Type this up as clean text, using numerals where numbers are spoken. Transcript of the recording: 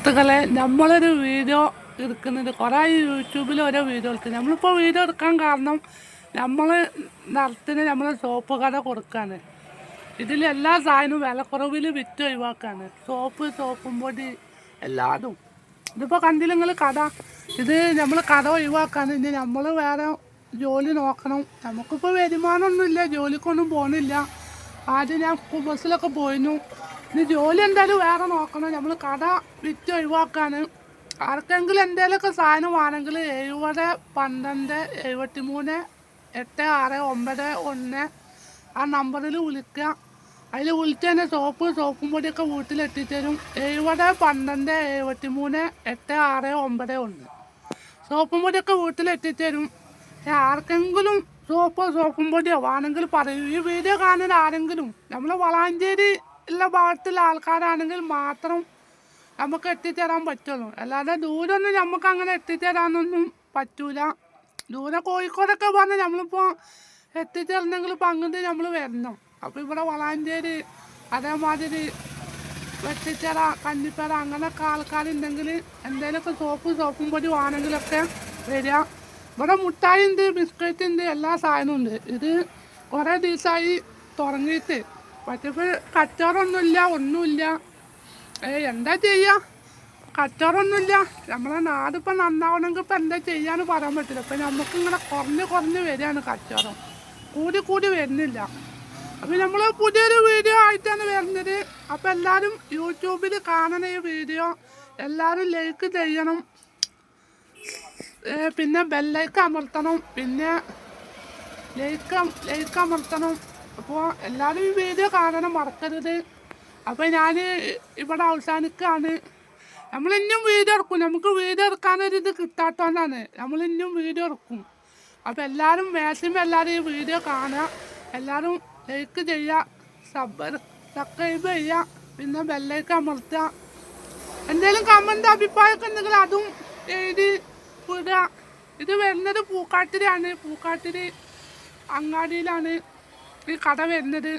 സുഹൃത്തുക്കളെ, നമ്മളൊരു വീഡിയോ എടുക്കുന്നത് കുറേ യൂട്യൂബിൽ ഓരോ വീഡിയോ എടുക്കുന്നത്. നമ്മളിപ്പോൾ വീഡിയോ എടുക്കാൻ കാരണം നമ്മൾ നടത്തുന്ന നമ്മൾ സോപ്പ് കട കൊടുക്കുകയാണ്. ഇതിൽ എല്ലാ സാധനവും വിലക്കുറവിൽ വിറ്റ് ഒഴിവാക്കാണ്. സോപ്പും പൊടി എല്ലാതും. ഇതിപ്പോൾ കണ്ടില്ല നിങ്ങൾ കട. ഇത് നമ്മൾ കട ഒഴിവാക്കാൻ ഇനി നമ്മൾ വേറെ ജോലി നോക്കണം. നമുക്കിപ്പോൾ വരുമാനമൊന്നുമില്ല, ജോലിക്കൊന്നും പോകുന്നില്ല. ആദ്യം ഞാൻ ബസ്സിലൊക്കെ പോയിരുന്നു. ഇനി ജോലി എന്തായാലും വേറെ നോക്കണം. നമ്മൾ കട വിറ്റ് ഒഴിവാക്കാൻ ആർക്കെങ്കിലും എന്തെങ്കിലുമൊക്കെ സാധനം വേണമെങ്കിൽ 70 12 73 8691 ആ നമ്പറിൽ വിളിക്കുക. അതിൽ വിളിച്ച് തന്നെ സോപ്പും പൊടിയൊക്കെ വീട്ടിലെത്തിത്തരും. 70 12 73 8691 സോപ്പും പൊടിയൊക്കെ വീട്ടിലെത്തിത്തരും. ആർക്കെങ്കിലും സോപ്പും പൊടിയോ വേണമെങ്കിൽ പറയൂ. ഈ വീഡിയോ കാണുന്ന ആരെങ്കിലും നമ്മളെ വളാഞ്ചേരി ഉള്ള ഭാഗത്തുള്ള ആൾക്കാരാണെങ്കിൽ മാത്രം നമുക്ക് എത്തിത്തരാൻ പറ്റുള്ളൂ. അല്ലാതെ ദൂരമൊന്നും നമുക്ക് അങ്ങനെ എത്തിത്തരാനൊന്നും പറ്റൂല. ദൂരെ കോഴിക്കോടൊക്കെ പറഞ്ഞാൽ നമ്മളിപ്പോൾ എത്തിച്ചേർന്നെങ്കിൽ ഇപ്പം അങ്ങോട്ട് നമ്മൾ വരണം. അപ്പോൾ ഇവിടെ വളാഞ്ചേരി അതേമാതിരി വെട്ടിച്ചിറ കന്നിപ്പറ അങ്ങനെയൊക്കെ ആൾക്കാരുണ്ടെങ്കിൽ എന്തെങ്കിലുമൊക്കെ സോപ്പും പൊടി വേണമെങ്കിലൊക്കെ വരിക. ഇവിടെ മുട്ടായി ഉണ്ട്, ബിസ്ക്കറ്റ് ഉണ്ട്, എല്ലാ സാധനവും ഉണ്ട്. ഇത് കുറേ ദിവസമായി തുടങ്ങിയിട്ട്. പക്ഷേ കച്ചവടമൊന്നുമില്ല, ഒന്നുമില്ല. എന്താ ചെയ്യുക, കച്ചവടമൊന്നുമില്ല. നമ്മളെ നാടിപ്പോൾ നന്നാവണമെങ്കിൽ ഇപ്പം എന്താ ചെയ്യാന്ന് പറയാൻ പറ്റില്ല. ഇപ്പം നമുക്കിങ്ങനെ കുറഞ്ഞ് വരികയാണ് കച്ചവടം, കൂടി വരുന്നില്ല. അപ്പം നമ്മൾ പുതിയൊരു വീഡിയോ ആയിട്ടാണ് വരുന്നത്. അപ്പം എല്ലാവരും യൂട്യൂബിൽ കാണണ ഈ വീഡിയോ എല്ലാവരും ലൈക്ക് ചെയ്യണം, പിന്നെ ബെല്ലൈക്ക് അമർത്തണം, പിന്നെ ലൈക്ക് അമർത്തണം. അപ്പോൾ എല്ലാവരും ഈ വീഡിയോ കാണണം, മറക്കരുത്. അപ്പോൾ ഞാൻ ഇവിടെ അവസാനിക്കുകയാണ്. നമ്മളിന്നും വീഡിയോ എടുക്കും. നമുക്ക് വീഡിയോ എടുക്കാനൊരിത് കിട്ടാത്തതുകൊണ്ടാണ് നമ്മളിന്നും വീഡിയോ എടുക്കും. അപ്പോൾ എല്ലാവരും മാക്സിമം എല്ലാവരും ഈ വീഡിയോ കാണുക, എല്ലാവരും ലൈക്ക് ചെയ്യുക, സബ്സ്ക്രൈബ് ചെയ്യുക, പിന്നെ ബെല്ലൈക്ക് അമർത്തുക. എന്തെങ്കിലും കമൻറ്റ് അഭിപ്രായമൊക്കെ ഉണ്ടെങ്കിൽ അതും എഴുതി വിടുക. ഇത് വരുന്നത് പൂക്കാട്ടിരിയാണ്. പൂക്കാട്ടിരി അങ്ങാടിയിലാണ് ഈ കട വരുന്നത്.